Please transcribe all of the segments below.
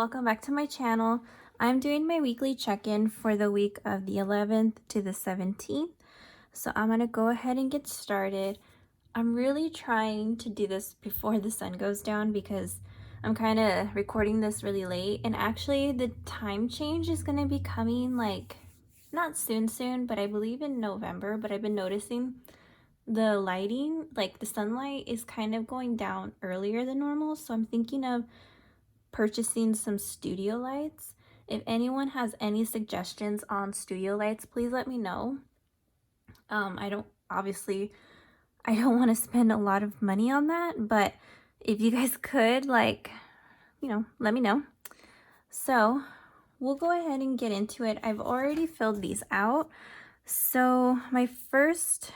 welcome back to my channel. I'm doing my weekly check-in for the week of the 11th to the 17th. So I'm gonna go ahead and get started. I'm really trying to do this before the sun goes down because I'm kind of recording this really late, and actually the time change is gonna be coming like not soon, but I believe in November. But I've been noticing the lighting, like the sunlight, is kind of going down earlier than normal, so I'm thinking of purchasing some studio lights. If anyone has any suggestions on studio lights, please let me know. I don't want to spend a lot of money on that, but if you guys could, like, let me know. So we'll go ahead and get into it. I've already filled these out. So my first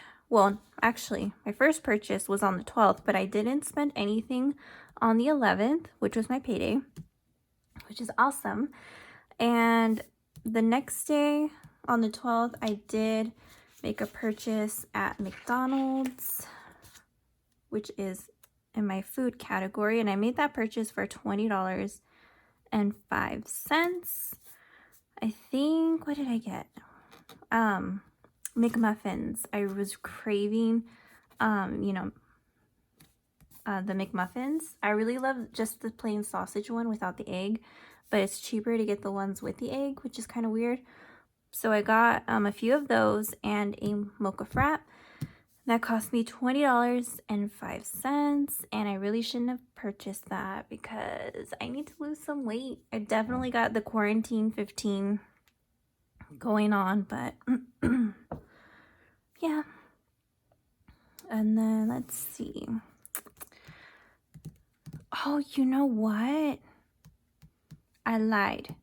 purchase was on the 12th, but I didn't spend anything on the 11th, which was my payday, which is awesome. And the next day, on the 12th, I did make a purchase at McDonald's, which is in my food category, and I made that purchase for $20.05. I think, what did I get? McMuffins. I was craving, the McMuffins. I really love just the plain sausage one without the egg, but it's cheaper to get the ones with the egg, which is kind of weird. So I got a few of those and a mocha frap. That cost me $20.05, and I really shouldn't have purchased that because I need to lose some weight. I definitely got the quarantine 15 going on, but yeah. And then let's see. Oh, you know what? I lied.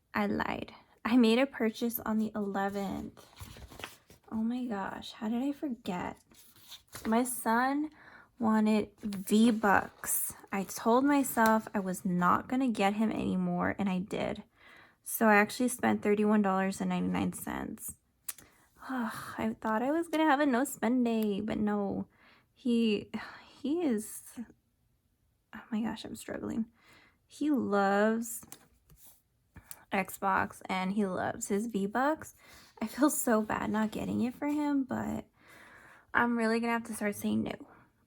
I made a purchase on the 11th. Oh my gosh, how did I forget? My son wanted V-Bucks. I told myself I was not going to get him anymore, and I did. So I actually spent $31.99. Oh, I thought I was going to have a no spend day, but no. He is... Oh my gosh, I'm struggling. He loves Xbox and he loves his V-Bucks. I feel so bad not getting it for him, but I'm really gonna have to start saying no,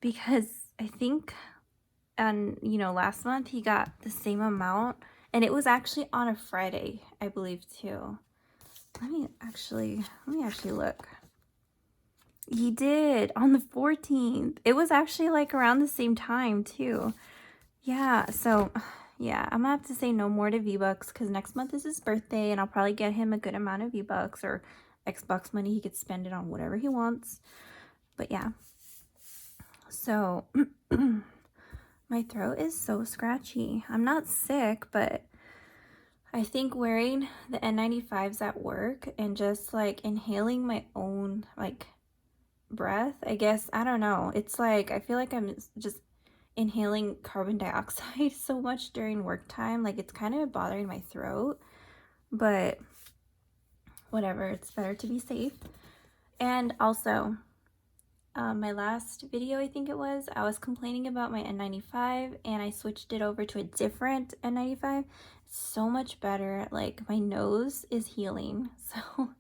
because I think last month he got the same amount, and it was actually on a Friday, I believe, too. Let me actually look. He did on the 14th. It was actually like around the same time too. Yeah, so yeah, I'm gonna have to say no more to V-Bucks because next month is his birthday, and I'll probably get him a good amount of V-Bucks or Xbox money. He could spend it on whatever he wants. But yeah, so my throat is so scratchy. I'm not sick, but I think wearing the N95s at work and just like inhaling my own like breath, I guess, I don't know. It's like I feel like I'm just inhaling carbon dioxide so much during work time. Like, it's kind of bothering my throat, but whatever, it's better to be safe. And also, my last video, I think it was, I was complaining about my N95 and I switched it over to a different N95. It's so much better. Like, my nose is healing, so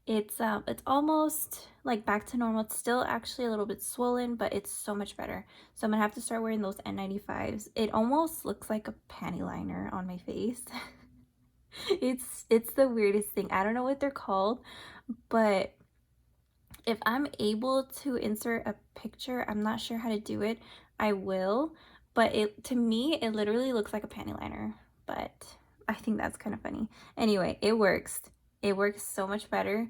it's almost like back to normal. It's still actually a little bit swollen, but it's so much better. So I'm gonna have to start wearing those N95s. It almost looks like a panty liner on my face. It's the weirdest thing. I don't know what they're called, but if I'm able to insert a picture, I'm not sure how to do it, I will. But to me, it literally looks like a panty liner, but I think that's kind of funny. Anyway, it works. It works so much better,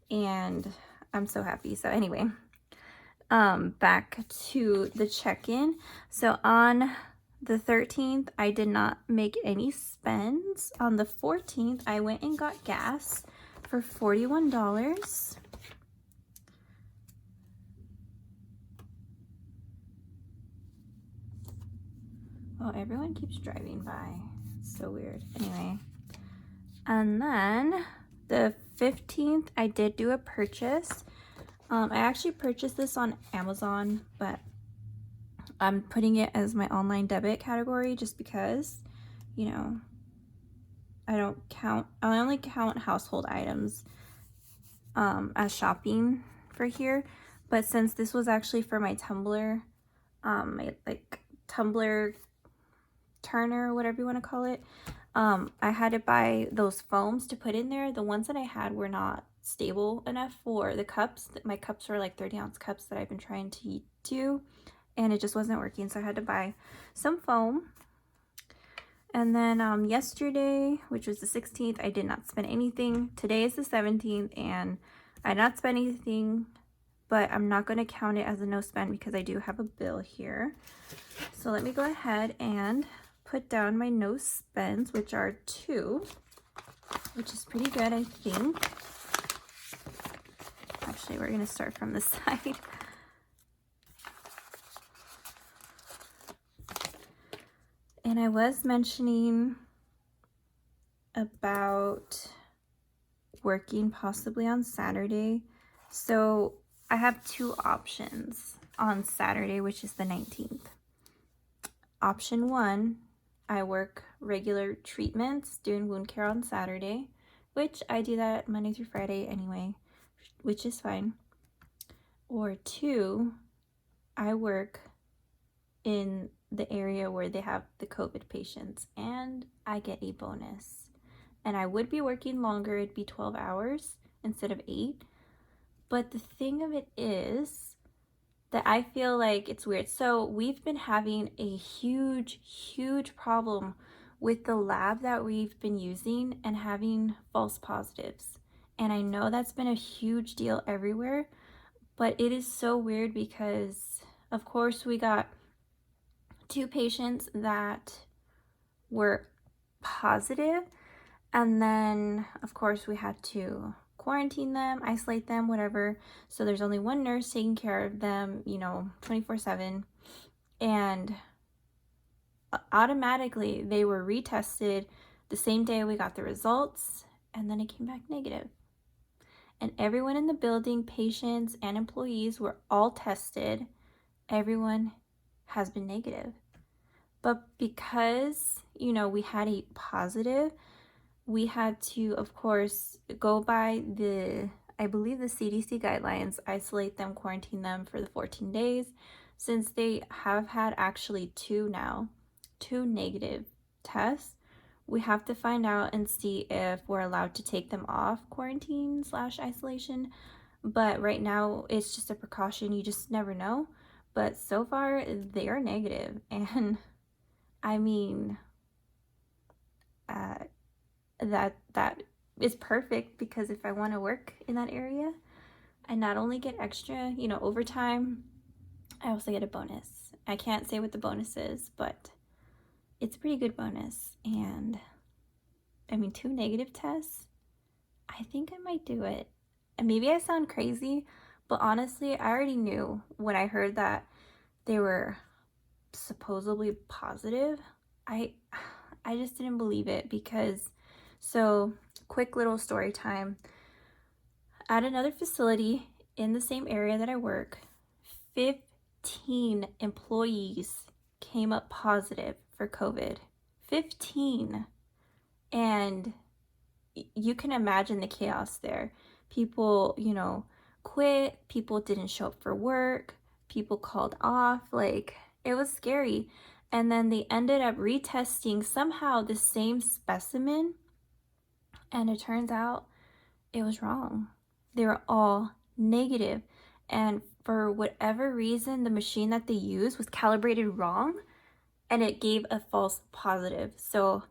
and I'm so happy. So anyway, back to the check-in. So on the 13th, I did not make any spends. On the 14th, I went and got gas for $41. Oh, everyone keeps driving by. It's so weird. Anyway, and then the 15th, I did do a purchase. I actually purchased this on Amazon, but I'm putting it as my online debit category just because, I only count household items as shopping for here. But since this was actually for my tumbler, my like tumbler turner, whatever you want to call it, I had to buy those foams to put in there. The ones that I had were not stable enough for the cups. My cups were like 30-ounce cups that I've been trying to do, and it just wasn't working, so I had to buy some foam. And then yesterday, which was the 16th, I did not spend anything. Today is the 17th, and I did not spend anything, but I'm not going to count it as a no spend because I do have a bill here. So let me go ahead and put down my no spends, which are 2, which is pretty good, I think. Actually, we're going to start from the side. And I was mentioning about working possibly on Saturday. So I have 2 options on Saturday, which is the 19th. Option 1, I work regular treatments, doing wound care on Saturday, which I do that Monday through Friday anyway, which is fine. Or 2, I work in the area where they have the COVID patients, and I get a bonus. And I would be working longer, it'd be 12 hours instead of 8. But the thing of it is that I feel like it's weird. So we've been having a huge problem with the lab that we've been using and having false positives. And I know that's been a huge deal everywhere, but it is so weird because, of course, we got 2 patients that were positive, and then of course we had to quarantine them, isolate them, whatever. So there's only one nurse taking care of them, 24/7, and automatically they were retested the same day we got the results, and then it came back negative. And everyone in the building, patients and employees, were all tested. Everyone has been negative. But because, we had a positive, we had to, of course, go by I believe the CDC guidelines, isolate them, quarantine them for the 14 days. Since they have had actually 2 negative tests, we have to find out and see if we're allowed to take them off quarantine/isolation. But right now, it's just a precaution. You just never know. But so far, they are negative. And I mean, that is perfect, because if I want to work in that area, I not only get extra, overtime, I also get a bonus. I can't say what the bonus is, but it's a pretty good bonus. And I mean, 2 negative tests, I think I might do it. And maybe I sound crazy, but honestly, I already knew when I heard that they were supposedly positive. I just didn't believe it, because, so quick little story time. At another facility in the same area that I work, 15 employees came up positive for COVID. 15. And you can imagine the chaos there. People, quit. People didn't show up for work. People called off. Like, it was scary. And then they ended up retesting somehow the same specimen, and it turns out it was wrong. They were all negative. And for whatever reason, the machine that they used was calibrated wrong, and it gave a false positive. So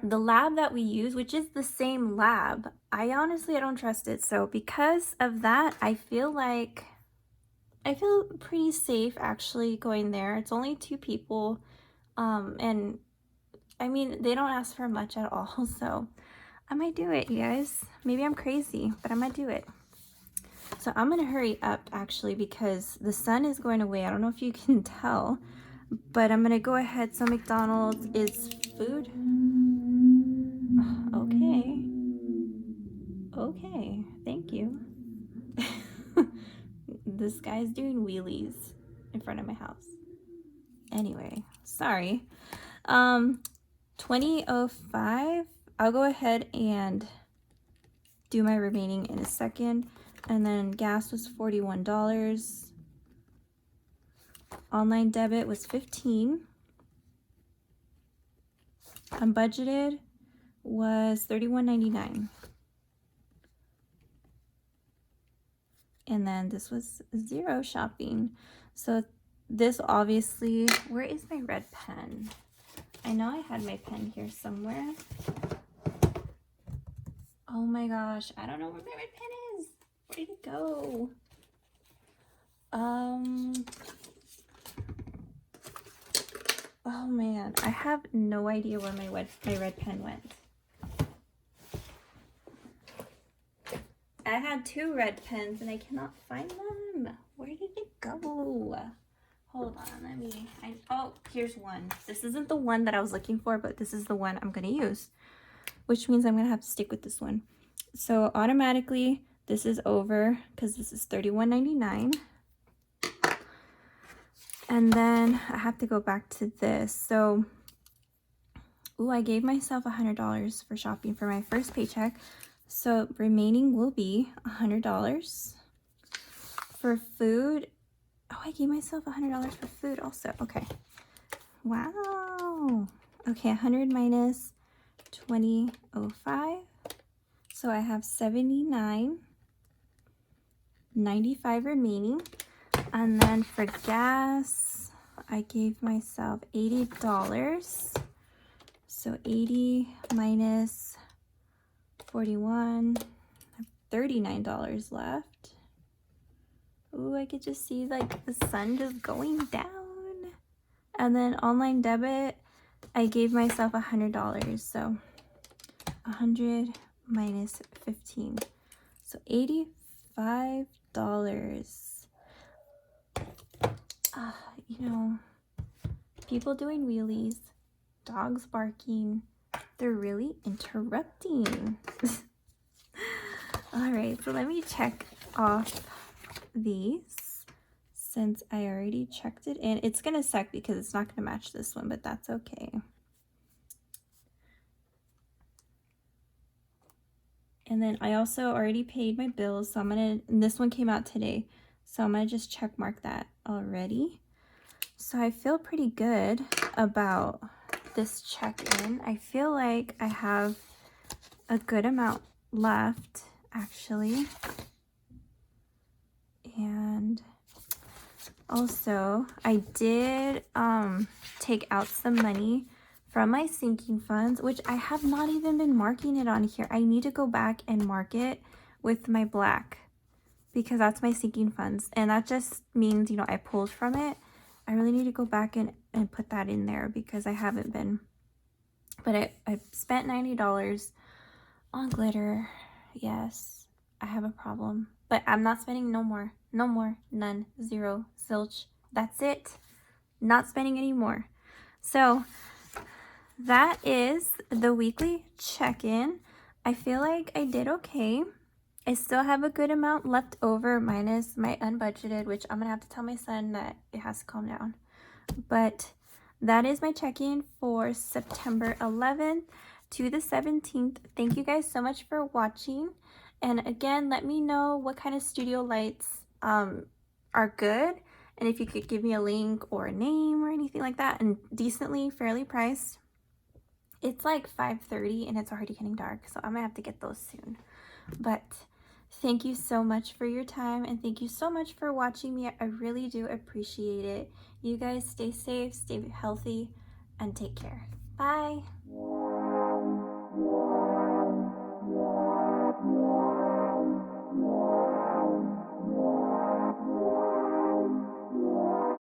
the lab that we use, which is the same lab, I don't trust it. So because of that, I feel pretty safe actually going there. It's only 2 people, and I mean, they don't ask for much at all, so I might do it, you guys. Maybe I'm crazy, but I might do it. So I'm gonna hurry up actually, because the sun is going away. I don't know if you can tell, but I'm gonna go ahead. So McDonald's is food. Okay, thank you. This guy's doing wheelies in front of my house. Anyway, sorry. 20:05, I'll go ahead and do my remaining in a second. And then gas was $41. Online debit was $15. Unbudgeted was $31.99. And then this was zero shopping. So this obviously, where is my red pen? I know I had my pen here somewhere. Oh my gosh, I don't know where my red pen is. Where did it go? Oh man, I have no idea where my red pen went. I had 2 red pens and I cannot find them. Where did it go? Hold on, oh, here's one. This isn't the one that I was looking for, but this is the one I'm gonna use, which means I'm gonna have to stick with this one. So automatically, this is over because this is $31.99. And then I have to go back to this. So, ooh, I gave myself $100 for shopping for my first paycheck. So remaining will be $100 for food. Oh, I gave myself $100 for food also. Okay. Wow. Okay, 100 minus 20.05. So I have 79.95 remaining. And then for gas, I gave myself $80. So 80 minus 41, I have $39 left. Ooh, I could just see like the sun just going down. And then online debit, I gave myself $100. So 100 minus 15. So $85. You know, people doing wheelies, dogs barking, they're really interrupting. All right, so let me check off these since I already checked it in. It's gonna suck because it's not gonna match this one, but that's okay. And then I also already paid my bills, so and this one came out today, so I'm gonna just check mark that already. So I feel pretty good about this check-in. I feel like I have a good amount left, actually. And also, I did take out some money from my sinking funds, which I have not even been marking it on here. I need to go back and mark it with my black because that's my sinking funds. And that just means, you know, I pulled from it. I really need to go back and put that in there because I haven't been. But I spent $90 on glitter. Yes, I have a problem. But I'm not spending no more. No more. None. Zero. Zilch. That's it. Not spending any more. So that is the weekly check-in. I feel like I did okay. I still have a good amount left over minus my unbudgeted, which I'm gonna have to tell my son that it has to calm down. But that is my check-in for September 11th to the 17th. Thank you guys so much for watching. And again, let me know what kind of studio lights are good. And if you could give me a link or a name or anything like that, and decently, fairly priced. It's like 5:30 and it's already getting dark, so I'm gonna have to get those soon. But thank you so much for your time, and thank you so much for watching me. I really do appreciate it. You guys stay safe, stay healthy, and take care. Bye.